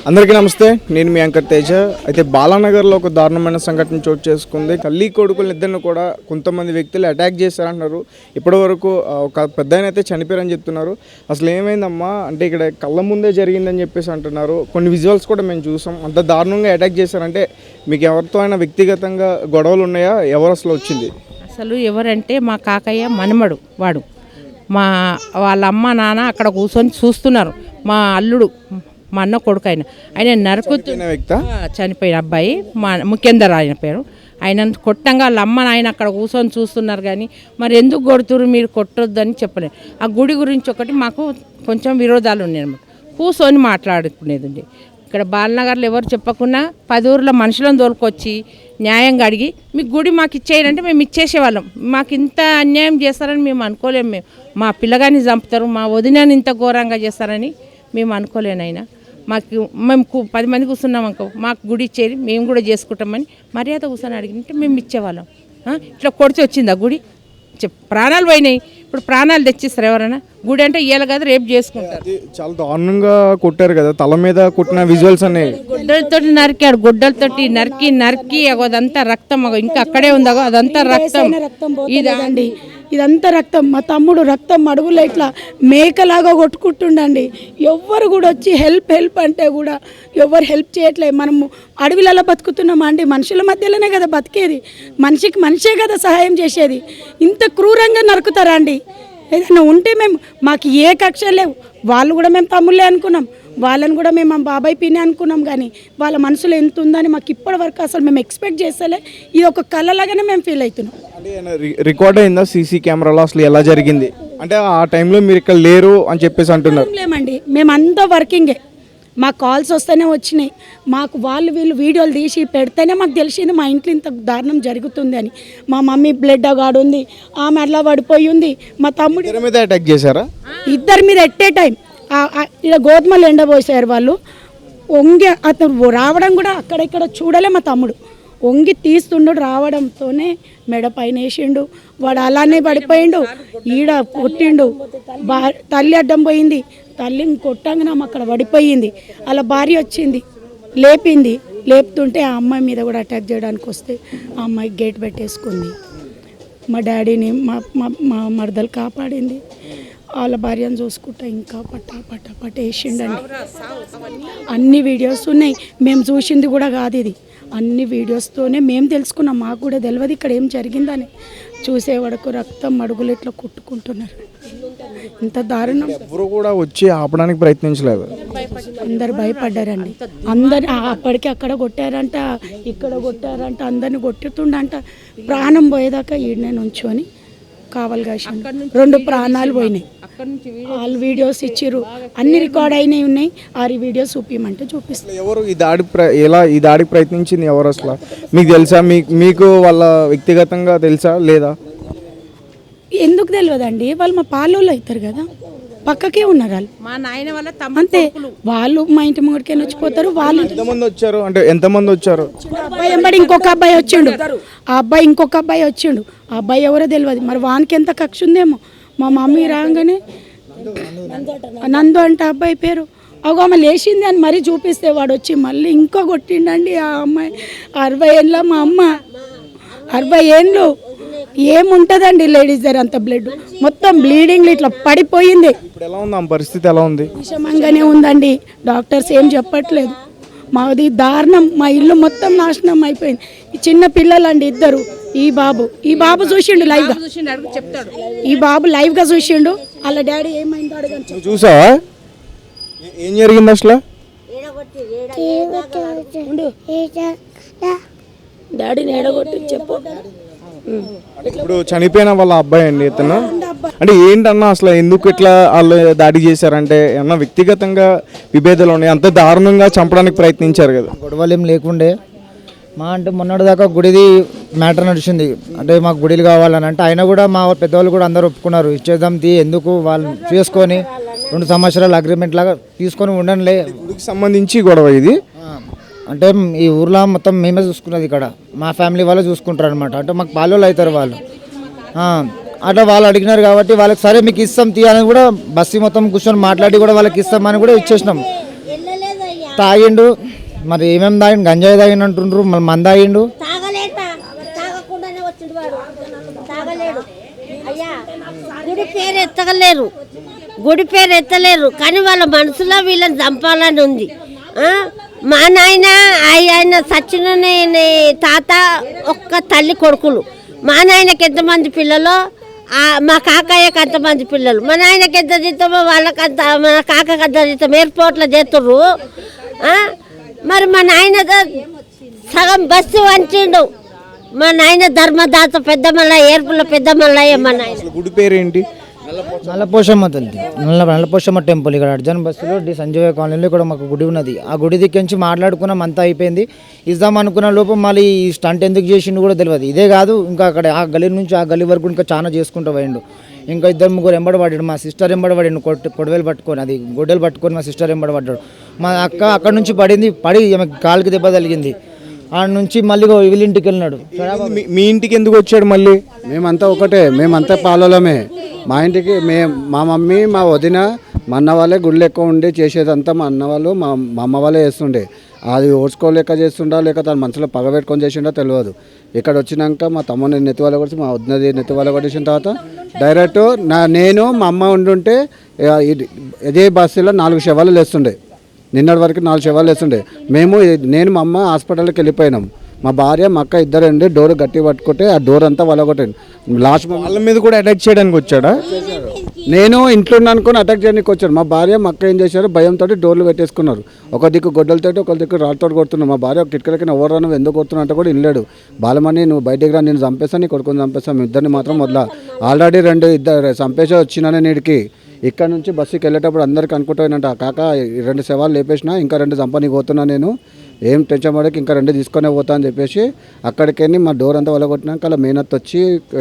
అందరికీ నమస్తే. నేను మీ యాంకర్ తేజ. అయితే బాలానగర్లో ఒక దారుణమైన సంఘటన చోటు చేసుకుంది. తల్లి కొడుకులు ఇద్దరిని కూడా కొంతమంది వ్యక్తులు అటాక్ చేశారంటున్నారు. ఇప్పటివరకు ఒక పెద్ద ఆయన అయితే చనిపోయారని చెప్తున్నారు. అసలు ఏమైందమ్మా అంటే ఇక్కడ కళ్ళ ముందే జరిగిందని చెప్పేసి అంటున్నారు. కొన్ని విజువల్స్ కూడా మేము చూసాం. అంత దారుణంగా అటాక్ చేశారంటే మీకు ఎవరితో అయినా వ్యక్తిగతంగా గొడవలు ఉన్నాయా? ఎవరు అసలు వచ్చింది? అసలు ఎవరంటే మా కాకయ్య మనమడు వాడు. వాళ్ళ అమ్మ నాన్న అక్కడ కూర్చొని చూస్తున్నారు. మా అల్లుడు మా అన్న కొడుకు ఆయన చనిపోయిన అబ్బాయి మా ముఖ్యందర్ ఆయన పేరు. ఆయన కొట్టంగా వాళ్ళ అమ్మ నాయన అక్కడ కూర్చొని చూస్తున్నారు. కానీ మరి ఎందుకు కొడుతురు మీరు కొట్టొద్దని చెప్పలేదు. ఆ గుడి గురించి ఒకటి మాకు కొంచెం విరోధాలు ఉన్నాయి అన్నమాట. కూర్చొని మాట్లాడుకునేది ఉంది. ఇక్కడ బాలనగర్లో ఎవరు చెప్పకుండా 10 ఊర్ల మనుషులను తోలుకొచ్చి న్యాయంగా అడిగి మీకు గుడి మాకు ఇచ్చేయాలంటే మేము ఇచ్చేసేవాళ్ళం. మాకు ఇంత అన్యాయం చేస్తారని మేము అనుకోలేము. మా పిల్లగాని చంపుతారు, మా వదినని ఇంత ఘోరంగా చేస్తారని మేము అనుకోలేనైనా. మేము 10 మంది కూర్చున్నాం అనుకో, మాకు గుడి ఇచ్చేది మేము కూడా చేసుకుంటామని మర్యాద కూర్చొని అడిగినట్టే మేము ఇచ్చేవాళ్ళం. ఇట్లా కొడితే వచ్చింది ఆ గుడి. ప్రాణాలు పోయినాయి. ఇప్పుడు ప్రాణాలు తెచ్చిస్తారు ఎవరైనా? గుడి అంటే ఇయ్యాలి కదా, రేపు చేసుకుంటారు. చాలా దారుణంగా కొట్టారు కదా, తల మీద కొట్టిన విజువల్స్ అనేవి. గుడ్డలతో నరికాడు, గుడ్డలతోటి నరికి అదంతా రక్తం ఇంకా అక్కడే ఉందో అదంతా రక్తం. ఇదండి ఇదంతా రక్తం. మా తమ్ముడు రక్తం అడుగులో ఇట్లా మేకలాగా కొట్టుకుంటుండండి. ఎవ్వరు కూడా వచ్చి హెల్ప్ అంటే కూడా ఎవరు హెల్ప్ చేయట్లేదు. మనము అడవిలలో బతుకుతున్నామా అండి? మనుషుల మధ్యలోనే కదా బతికేది. మనిషికి మనిషే కదా సహాయం చేసేది. ఇంత క్రూరంగా నరుకుతారా అండి? ఏదైనా ఉంటే మాకు ఏ కక్ష లేవు. వాళ్ళు కూడా మేము తమ్ముళ్ళే అనుకున్నాం, వాళ్ళని కూడా మేము మా బాబాయ్ పిన్ని అనుకున్నాం. కానీ వాళ్ళ మనసులో ఎంత ఉందని మాకు ఇప్పటి వరకు అసలు మేము ఎక్స్పెక్ట్ చేస్తలే. ఇది ఒక కళలాగానే మేము ఫీల్ అవుతున్నాం. అంటే రికార్డ్ అయిందా సీసీ కెమెరాలో అసలు ఎలా జరిగింది? అంటే ఆ టైంలో మీరు ఇక్కడ లేరు అని చెప్పేసి అంటున్నారు. లేమండి, మేమంతా వర్కింగే. మాకు కాల్స్ వస్తేనే వచ్చినాయి. మాకు వీళ్ళు వీడియోలు తీసి పెడితేనే మాకు తెలిసింది మా ఇంట్లో ఇంత దారుణం జరుగుతుంది అని. మా మమ్మీ బ్లడ్ గాడు ఉంది, ఆమె అట్లా పడిపోయి ఉంది. మా తమ్ముడు మీద అటాక్ చేశారా? ఇద్దరి మీద ఎట్టే టైం ఇలా గోధుమలు ఎండబోసారు వాళ్ళు. వంగి అతను రావడం కూడా అక్కడెక్కడ చూడలే. మా తమ్ముడు వంగి తీస్తుండు, రావడంతోనే మెడ పైన వేసిండు. వాడు అలానే పడిపోయిండు, ఈడ కొట్టిండు. తల్లి అడ్డం పోయింది, తల్లిని కొట్టంగానే అక్కడ పడిపోయింది. అలా భార్య వచ్చింది, లేపుతుంటే ఆ అమ్మాయి మీద కూడా అటాక్ చేయడానికి వస్తే ఆ అమ్మాయి గేట్ పెట్టేసుకుంది. మా డాడీని మా మరదలు కాపాడింది. వాళ్ళ భార్యను చూసుకుంటా ఇంకా పట్ట వేసిండండి. అన్ని వీడియోస్ ఉన్నాయి, మేము చూసింది కూడా కాదు ఇది. అన్ని వీడియోస్తోనే మేము తెలుసుకున్నాం. మాకు కూడా తెలియదు ఇక్కడ ఏం జరిగిందని. చూసేవాడకు రక్తం అడుగులు ఇట్లా కొట్టుకుంటున్నారు. ఇంత దారుణం. ఎవరు కూడా వచ్చి ఆపడానికి ప్రయత్నించలేదు. అందరు భయపడ్డారండి. అందరు అప్పటికి అక్కడ కొట్టారంట, ఇక్కడ కొట్టారంట, అందరిని కొట్టుతుండంట. ప్రాణం పోయేదాకా ఈడనే నుంచొని కావాలి కాసి 2 ప్రాణాలు పోయినాయి. వాళ్ళు వీడియోస్ ఇచ్చిర్రు, అన్ని రికార్డ్ అయినవి ఉన్నాయి. ఆ వీడియోస్ చూపించమంటే చూపిస్తారు. ఎవరు ఈ దాడికి ప్రయత్నించింది ఎవరు అసలు మీకు తెలుసా? మీకు వాళ్ళ వ్యక్తిగతంగా తెలుసా లేదా? ఎందుకు తెలియదండి, వాళ్ళు మా పాలోళ్ళు అవుతారు కదా, పక్కకే ఉన్నారు వాళ్ళు. మా నాయన వాళ్ళ అంతే, వాళ్ళు మా ఇంటి ముంగడికే వచ్చిపోతారు. వాళ్ళు ఎంతమంది వచ్చారు? అంటే ఎంతమంది వచ్చారు? అబ్బాయి ఎంబడి ఇంకొక అబ్బాయి వచ్చిండు. ఆ అబ్బాయి ఇంకొక అబ్బాయి వచ్చిండు. ఆ అబ్బాయి ఎవరో తెలియదు. మరి వానికి ఎంత కక్ష ఉందేమో. మా మమ్మీ రాగానే నందు అంటే అబ్బాయి పేరు, ఆమె లేచింది అని మరీ చూపిస్తే వాడు వచ్చి మళ్ళీ ఇంకో కొట్టిండండి. ఆ అమ్మాయి 60 ఏళ్ళ మా అమ్మ, 60 ఏళ్ళు. ఏముంటుందండి లేడీస్ దగ్గర అంత బ్లడ్, మొత్తం బ్లీడింగ్ ఇట్లా పడిపోయింది. ఎలా ఉంది పరిస్థితి? ఎలా ఉంది? విషమంగానే ఉందండి. డాక్టర్స్ ఏం చెప్పట్లేదు. మాది దారుణం. మా ఇల్లు మొత్తం నాశనం అయిపోయింది. చిన్న పిల్లలండి ఇద్దరు. ఈ బాబు చూసిండు లైవ్ గా, చెప్తాడు. ఈ బాబు లైవ్ గా చూసిండు. వాళ్ళ డాడీ ఏమైందో అడగండి. చూసావా ఏం జరిగింది అసలు? డాడీని ఏడగొట్టి చెప్పు. ఇప్పుడు చనిపోయిన వాళ్ళ అబ్బాయి అండి ఇతను. అంటే ఏంటన్నా అసలు ఎందుకు ఇట్లా వాళ్ళు దాడి చేశారంటే ఏమన్నా వ్యక్తిగతంగా విభేదాలు ఉన్నాయి? అంత దారుణంగా చంపడానికి ప్రయత్నించారు కదా. గొడవలు ఏం లేకుండే. అంటే మొన్నటిదాకా గుడిది మ్యాటర్ నడిచింది. అంటే మాకు గుడిలు కావాలని అంటే ఆయన కూడా మా పెద్దవాళ్ళు కూడా అందరూ ఒప్పుకున్నారు, ఇచ్చేద్దాం ఎందుకు వాళ్ళు చేసుకొని 2 సంవత్సరాల అగ్రిమెంట్ లాగా తీసుకొని ఉండనులే. గుడికి సంబంధించి గొడవ ఇది. అంటే ఈ ఊర్లో మొత్తం మేమే చూసుకున్నది. ఇక్కడ మా ఫ్యామిలీ వాళ్ళు చూసుకుంటారు అనమాట. అంటే మాకు పాలోళ్ళు అవుతారు వాళ్ళు. అట్లా వాళ్ళు అడిగినారు కాబట్టి వాళ్ళకి సరే మీకు ఇస్తాం తీయాలని కూడా బస్సు మొత్తం కూర్చొని మాట్లాడి కూడా వాళ్ళకి ఇస్తామని కూడా ఇచ్చేసినాం. తాగిండు, మరి ఏమేమి తాగిండు, గంజాయి తాగిండు అంటుండ్రు, మళ్ళీ మంద తాగిండు. తాగకుండానే వచ్చిండు వాడు, తాగలేడు అయ్యా. గుడి పేరు ఎత్తలేరు కానీ వాళ్ళ మనసులో వీళ్ళని చంపాలని ఉంది. మా నాయన ఆయన సచిన తాత ఒక్క తల్లి కొడుకులు. మా నాయనకి ఎంతమంది పిల్లలు, మా కాకయ్యకి అంతమంది పిల్లలు. మా నాయనకి ఎంత జీతమో వాళ్ళకంత, మా కాకకి అంత జీతం ఎయిర్పోర్ట్లో చేతుర్రు. మరి మా నాయన సగం బస్సు వంచిండు. మా నాయన ధర్మదాత పెద్ద మల్లయ్య, ఏర్పుల పెద్ద మల్లయ్య మా నాయన. గుడి పేరు ఏంటి? నల్లపోషమ్మ తల్లి, నల్లపోషమ్మ టెంపుల్. ఇక్కడ అర్జున్ బస్సులో డి సంజీవ కాలనీలో ఇక్కడ మాకు గుడి ఉన్నది. ఆ గుడి దిక్కించి మాట్లాడుకున్నాం, అంతా అయిపోయింది. ఇద్దాం అనుకున్న లోపం మళ్ళీ ఈ స్టంట్ ఎందుకు చేసిండు కూడా తెలియదు. ఇదే కాదు, ఇంకా అక్కడ ఆ గల్లీ నుంచి ఆ గల్లీ వరకు ఇంకా చాలా చేసుకుంటూ పోయిండు. ఇంకా 2-3 ఎంబడబడ్డాడు. మా సిస్టర్ ఎంబడబడిండు, కొడవేలు పట్టుకొని, అది గొడ్డలు పట్టుకొని మా సిస్టర్ ఎంబడబడ్డాడు. మా అక్క అక్కడ నుంచి పడి ఆమె కాలుకి దెబ్బ తగిలింది. ఆ నుంచి మళ్ళీ వీళ్ళింటికి వెళ్ళినాడు. మీ ఇంటికి ఎందుకు వచ్చాడు మళ్ళీ? మేమంతా ఒకటే, మేమంతా పాలలమే. మా ఇంటికి మా మమ్మీ, మా వదిన, మా అన్న వాళ్ళే గుళ్ళు ఎక్కువ ఉండి చేసేదంతా మా అన్న వాళ్ళు, మా అమ్మ వాళ్ళే చేస్తుండే. అది ఓడ్చుకోలేక చేస్తుండా లేక తన మనసులో పగ పెట్టుకొని చేసిండో తెలియదు. ఇక్కడ వచ్చినాక మా తమ్ముని నెత్తి వాళ్ళ కొట్టి, మా వదినది నెత్తి వాళ్ళ కొట్టేసిన తర్వాత డైరెక్ట్ నేను మా అమ్మ ఉండుంటే ఇదే బస్సులో 4 శవాలు లేస్తుండే. నిన్నటి వరకు 4 శవాలు వేస్తుండే. నేను మా అమ్మ హాస్పిటల్కి వెళ్ళిపోయినాం. మా భార్య మా అక్క ఇద్దరు అండి డోర్ గట్టి పట్టుకుంటే ఆ డోర్ అంతా వలగొట్టాను. లాస్ట్ వాళ్ళ మీద కూడా అటాక్ చేయడానికి వచ్చాడా? నేను ఇంట్లో అనుకుని అటాక్ చేయడానికి వచ్చాను. మా భార్య మా అక్క ఏం చేశారు, భయంతో డోర్లు పెట్టేసుకున్నారు. ఒక దిక్కు గొడ్డలతో, ఒక దిక్కు రాళ్ళతో కొడుతున్నారు. మా భార్య కిటికలకి ఎవరు నువ్వు ఎందుకు కొడుతున్నా అంటే కూడా ఇల్లాడు. బాలమని నువ్వు బయటికి రా, నేను చంపేస్తాను, నీ కొడుకుని చంపేస్తాను, ఇద్దరిని మాత్రం వదల. ఆల్రెడీ 2 చంపేసే వచ్చినానే నీడికి. ఇక్కడ నుంచి బస్సుకి వెళ్ళేటప్పుడు అందరికి అనుకుంటానంట, కాక 2 శవాలు లేపేసిన, ఇంకా 2 చంపని పోతున్నా, నేను ఏం టెన్షన్ పడక ఇంకా 2 తీసుకొనే పోతా అని చెప్పేసి అక్కడికెళ్ళి మా డోర్ అంతా వెళ్ళగొట్టినాక అలా మేనత్ వచ్చి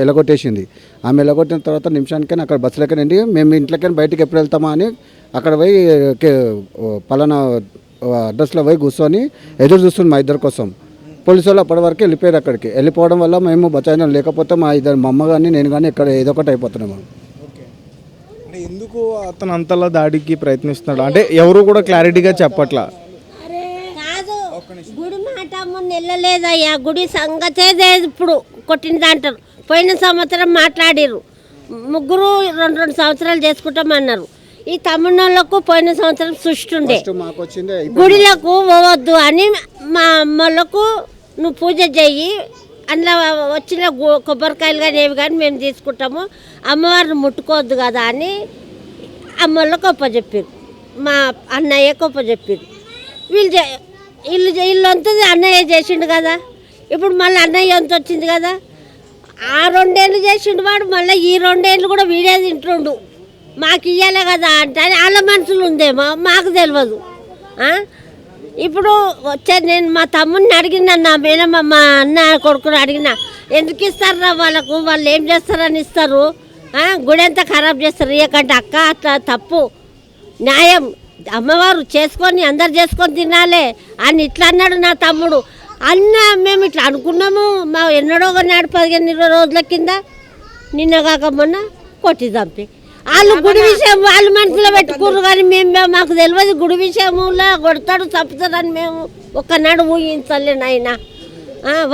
ఎలగొట్టేసింది. ఆమె ఎలగొట్టిన తర్వాత నిమిషానికైనా అక్కడ బస్సులకి నుండి మేము ఇంట్లోకి బయటికి ఎప్పుడు వెళ్తామా అని అక్కడ పోయి పలానా అడ్రస్లో పోయి కూర్చొని ఎదురు చూస్తుంది మా ఇద్దరి కోసం. పోలీసు వాళ్ళు అప్పటి వరకు వెళ్ళిపోయారు. అక్కడికి వెళ్ళిపోవడం వల్ల మేము బచాయినా, లేకపోతే మా అమ్మ కానీ నేను కానీ ఇక్కడ ఏదో ఒకటి అయిపోతున్నాము. అంటే ఎందుకు అతను అంతలా దాడికి ప్రయత్నిస్తున్నాడు అంటే ఎవరు కూడా క్లారిటీగా చెప్పట్లా. కాదు, గుడి మాట ముందు వెళ్ళలేదయ్యా. గుడి సంగతే ఇప్పుడు కొట్టింది అంటారు. పోయిన సంవత్సరం మాట్లాడిర్రు, 3 2 సంవత్సరాలు చేసుకుంటామన్నారు. ఈ తమిళనాళ్ళకు పోయిన సంవత్సరం సృష్టిండే గుడిలకు పోవద్దు అని మా అమ్మలకు నువ్వు పూజ చెయ్యి, అందులో వచ్చిన కొబ్బరికాయలు కానీ ఏవి కానీ మేము తీసుకుంటాము, అమ్మవారిని ముట్టుకోవద్దు కదా అని అమ్మలకు ఒప్పచెప్పారు. మా అన్నయ్య ఒప్పచెప్పారు. వీళ్ళు అంతా అన్నయ్య చేసిండు కదా. ఇప్పుడు మళ్ళీ అన్నయ్య అంత వచ్చింది కదా. ఆ 2 ఏళ్ళు చేసిండు వాడు, మళ్ళీ ఈ 2 ఏళ్ళు కూడా వీడే తింటుండు. మాకు ఇయ్యాలే కదా అంటే వాళ్ళ మనసులు ఉందేమో మాకు తెలియదు. ఇప్పుడు నేను మా తమ్ముడిని అడిగినా, నా మేనమ్మ మా అన్న కొడుకుని అడిగినా, ఎందుకు ఇస్తారా వాళ్ళకు, వాళ్ళు ఏం చేస్తారని ఇస్తారు, గుడి అంతా ఖరాబ్ చేస్తారు ఇయకంటే. అక్క అట్లా తప్పు, న్యాయం అమ్మవారు చేసుకొని అందరు చేసుకొని తినాలి అని ఇట్లా అన్నాడు నా తమ్ముడు. మేము ఇట్లా అనుకున్నాము. మా ఎన్నడో నాడు 15-20 రోజుల కింద నిన్న కాక మొన్న కొట్టి చంపి వాళ్ళు గుడి విషయం వాళ్ళు మనసులో పెట్టుకున్నారు. కానీ మాకు తెలియదు గుడి విషయంలో కొడతాడు చంపుతాడని మేము ఒక్కనాడు ఊహించలే నాయన.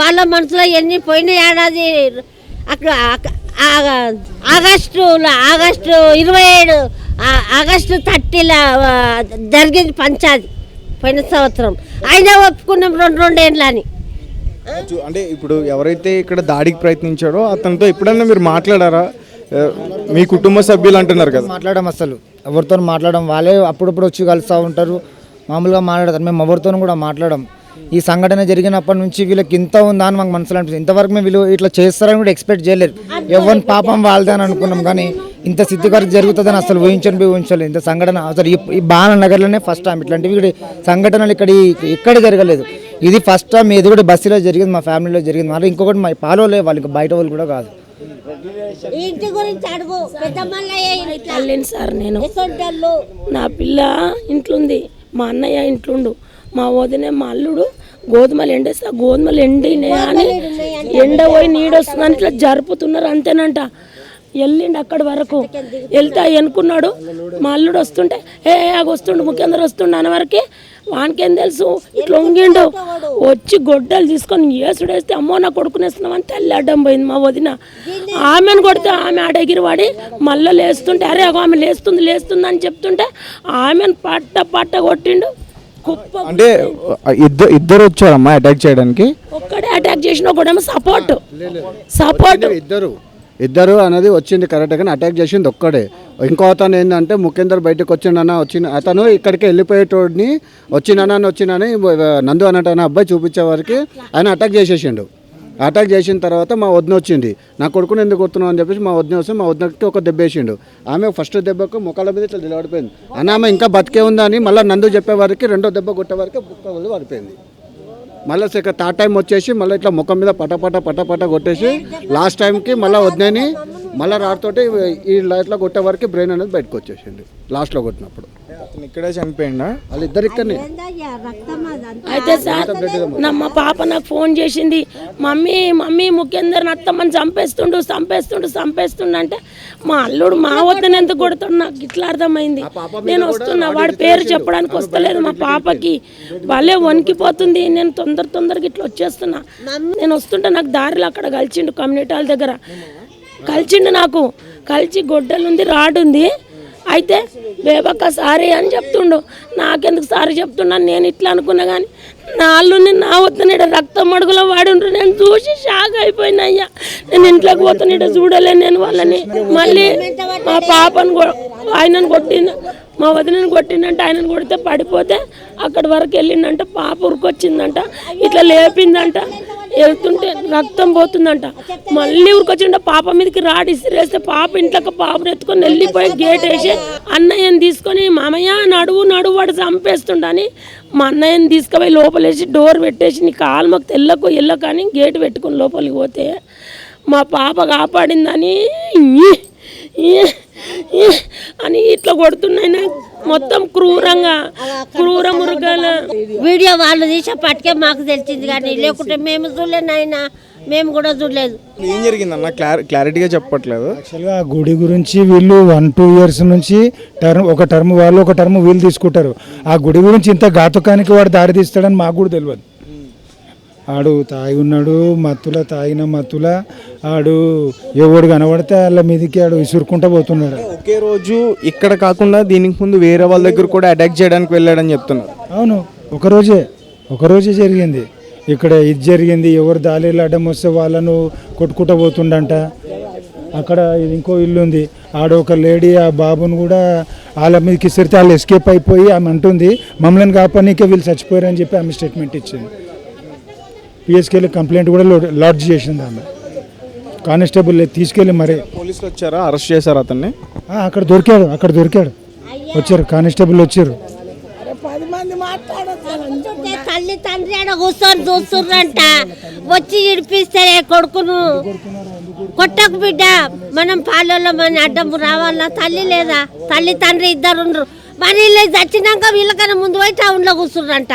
వాళ్ళ మనసులో ఎన్ని పోయిన ఏడాది అక్కడ ఆగస్టు 27 ఆగస్టు 30 జరిగింది పంచాది పోయిన సంవత్సరం. అయినా ఒప్పుకున్నాం 2 ఏళ్ళని. అంటే ఇప్పుడు ఎవరైతే ఇక్కడ దాడికి ప్రయత్నించాడో అతనితో ఎప్పుడన్నా మీరు మాట్లాడారా? మీ కుటుంబ సభ్యులు అంటున్నారు కదా. మాట్లాడడం అసలు ఎవరితో మాట్లాడడం, వాళ్ళే అప్పుడప్పుడు వచ్చి కలుస్తూ ఉంటారు, మామూలుగా మాట్లాడతారు. మేము ఎవరితోనూ కూడా మాట్లాడడం. ఈ సంఘటన జరిగినప్పటి నుంచి వీళ్ళకి ఇంత ఉందా అని మాకు మనసులో అనిపిస్తుంది. ఇంతవరకు మేము వీళ్ళు ఇట్లా చేస్తారని కూడా ఎక్స్పెక్ట్ చేయలేదు. ఎవరి పాపం వాళ్ళదే అని అనుకున్నాం, కానీ ఇంత స్థితికరకు జరుగుతుందని అసలు ఊహించలేదు. ఇంత సంఘటన అసలు ఈ బాలనగర్లోనే ఫస్ట్ టైం ఇట్లాంటివి సంఘటనలు ఇక్కడ జరగలేదు. ఇది ఫస్ట్ టైం. ఇది కూడా బస్సులో జరిగింది, మా ఫ్యామిలీలో జరిగింది. మళ్ళీ ఇంకొకటి మా పాలోలే వాళ్ళు, ఇంకా బయట వాళ్ళు కూడా కాదు. ఇంటి గురించి అడుగు, వెళ్ళండి సార్. నేను నా పిల్ల ఇంట్లుంది, మా అన్నయ్య ఇంట్లుండు, మా వదిన మా అల్లుడు గోధుమలు ఎండేస్తా, గోధుమలు ఎండినాయి అని ఎండ పోయి నీడొస్తుందని ఇట్లా జరుపుతున్నారు అంతేనంట. వెళ్ళిండు అక్కడి వరకు వెళ్తే ఎనుకున్నాడు. మా అల్లుడు వస్తుంటే వస్తుండు ముఖ్యందరు వస్తుండు అనే వరకు వానికేం తెలుసు ఇట్లా వంగిండు. వచ్చి గొడ్డలు తీసుకొని ఏసుడేస్తే అమ్మో నా కొడుకునేస్తున్నామని తల్లి అడ్డం పోయింది మా వదిన. ఆమెను కొడితే ఆమె అడగిరి వాడి మళ్ళీ లేస్తుంటే అరే ఆమె లేస్తుంది అని చెప్తుంటే ఆమెను పట్ట కొట్టిండు. కుప్ప అంటే ఇద్దరు వచ్చారమ్మా అటాక్ చేయడానికి? ఒక్కడే అటాక్ చేసిన ఒకడేమో సపోర్ట్ ఇద్దరు అనేది వచ్చింది కరెక్ట్, కానీ అటాక్ చేసింది ఒక్కడే. ఇంకో అతను ఏంటంటే ముఖ్యందర్ బయటకు వచ్చిన అతను ఇక్కడికి వెళ్ళిపోయేటోడిని వచ్చిందని నందు అన్నట్టు అబ్బాయి చూపించే వారికి ఆయన అటాక్ చేసేసిండు. అటాక్ చేసిన తర్వాత మా వదిన వచ్చింది, నా కొడుకుని ఎందుకు కొడుతున్నావు అని చెప్పేసి మా వదిన వస్తే మా వదినకి ఒక దెబ్బ వేసిండు. ఆమె ఫస్ట్ దెబ్బకు ముఖాల మీద ఇట్లా నిలబడిపోయింది. అన్న ఆమె ఇంకా బతికే ఉందని మళ్ళీ నందు చెప్పేవారికి రెండో దెబ్బ కొట్టే వరకు బుక్క వదిలి పడిపోయింది. మళ్ళీ థర్డ్ టైం వచ్చేసి మళ్ళీ ఇట్లా ముఖం మీద పట కొట్టేసి లాస్ట్ టైంకి మళ్ళీ వదినని మళ్ళీ రాడుతోటి ఈ ఇట్లా కొట్టే వరకు బ్రెయిన్ అనేది బయటకు వచ్చేసింది లాస్ట్లో కొట్టినప్పుడు. ఇక్కడే చనిపోయిందా? వాళ్ళిద్దరు ఇక్కడనే. అయితే సార్ మా పాప నాకు ఫోన్ చేసింది, మమ్మీ ముఖ్యందరిని అత్తమ్మని చంపేస్తుండు అంటే మా అల్లుడు మా వద్దని ఎంత కొడుతాడు నాకు ఇట్లా అర్థమైంది. నేను వస్తున్నా, వాడి పేరు చెప్పడానికి వస్తలేదు మా పాపకి, వాళ్ళే వణికిపోతుంది. నేను తొందరగా ఇట్లా వచ్చేస్తున్నా. నేను వస్తుంటే నాకు దారిలో అక్కడ కలిసిండు, కమ్యూనిటీ హాల్ దగ్గర కలిసిండు. నాకు కలిసి గొడ్డలుంది, రాడుంది. అయితే బేబక్క సారీ అని చెప్తుండు. నాకెందుకు సారీ చెప్తున్నాను నేను ఇట్లా అనుకున్నా, కానీ నా అల్లుని నా వద్దనీడ రక్తం మడుగులో వాడుండ్రు. నేను చూసి షాక్ అయిపోయినా. అయ్యా నేను ఇంట్లోకి పోతానీడ చూడలేను నేను వాళ్ళని. మళ్ళీ మా పాపను ఆయనను కొట్టిండు, మా వదినని కొట్టిండంట. ఆయనను కొడితే పడిపోతే అక్కడి వరకు వెళ్ళిండంట. పాప ఉరికొచ్చిందంట, ఇట్లా లేపిందంట. వెళ్తుంటే రక్తం పోతుందంట. మళ్ళీ ఉరికొచ్చిండ, పాప మీదకి రాడి ఇసిరేస్తే పాప ఇంట్లోకి పాపను ఎత్తుకొని వెళ్ళిపోయి గేట్ వేసి అన్నయ్యని తీసుకొని మామయ్య నడువు వాడు చంపేస్తుండని మా అన్నయ్యని తీసుకుపోయి లోపలేసి డోర్ పెట్టేసి నీ కాలు మాకు తెల్లకు కానీ గేట్ పెట్టుకుని లోపలికి పోతే మా పాప కాపాడిందని అని ఇట్లా కొడుతున్నాయి. మొత్తం క్రూర మృగాల వీడియో వాళ్ళు తీసేపటికే మాకు తెలిసింది, కానీ లేకుంటే మేము చూడలేదు నాయన, మేము కూడా చూడలేదు. ఏం జరిగిందన్న క్లారిటీగా చెప్పట్లేదు. యాక్చువల్గా ఆ గుడి గురించి వీళ్ళు 1-2 years నుంచి ఒక టర్మ్ వాళ్ళు ఒక టర్మ్ వీళ్ళు తీసుకుంటారు. ఆ గుడి గురించి ఇంత ఘాతుకానికి వాడు దారి తీస్తాడని మాకు కూడా తెలియదు. ఆడు తాగి ఉన్నాడు, తాగిన మత్తుల ఆడు ఎవడు కనబడితే వాళ్ళ మీదకి ఆడు విసురుకుంటా పోతున్నాడు. ఒకే రోజు ఇక్కడ కాకుండా దీనికి ముందు వేరే వాళ్ళ దగ్గర కూడా అటాక్ చేయడానికి వెళ్ళాడని చెప్తున్నారు. అవును, ఒకరోజే జరిగింది. ఇక్కడ ఇది జరిగింది, ఎవరు దాలీలు అడ్డం వస్తే వాళ్ళను కొట్టుకుంటూ పోతుండంట. అక్కడ ఇంకో ఇల్లు ఉంది, ఆడ ఒక లేడీ ఆ బాబును కూడా వాళ్ళ మీదకి ఇసిరితే వాళ్ళు ఎస్కేప్ అయిపోయి ఆమె అంటుంది మమ్మల్ని కాపాడనీకే వీళ్ళు చచ్చిపోయారని చెప్పి ఆమె స్టేట్మెంట్ ఇచ్చింది. పిఎస్కేలో కంప్లైంట్ కూడా లాడ్జ్ చేసింది ఆమె. కానిస్టేబుల్ తీసుకెళ్ళి మరి పోలీసులు వచ్చారా, అరెస్ట్ చేశారు అతన్ని? అక్కడ దొరికాడు వచ్చారు, కానిస్టేబుల్ వచ్చారు. తల్లి తండ్రి ఆడ కూర్చొని చూస్తుర్రంట, వచ్చి ఇడిపిస్తే కొడుకును కొట్టకు బిడ్డ, మనం పాలలో మన అడ్డం రావాలా? తల్లి లేదా? తల్లి తండ్రి ఇద్దరు మరి చచ్చినాక వీళ్ళకన్నా ముందు పోయి టౌన్లో కూర్చుర్రంట.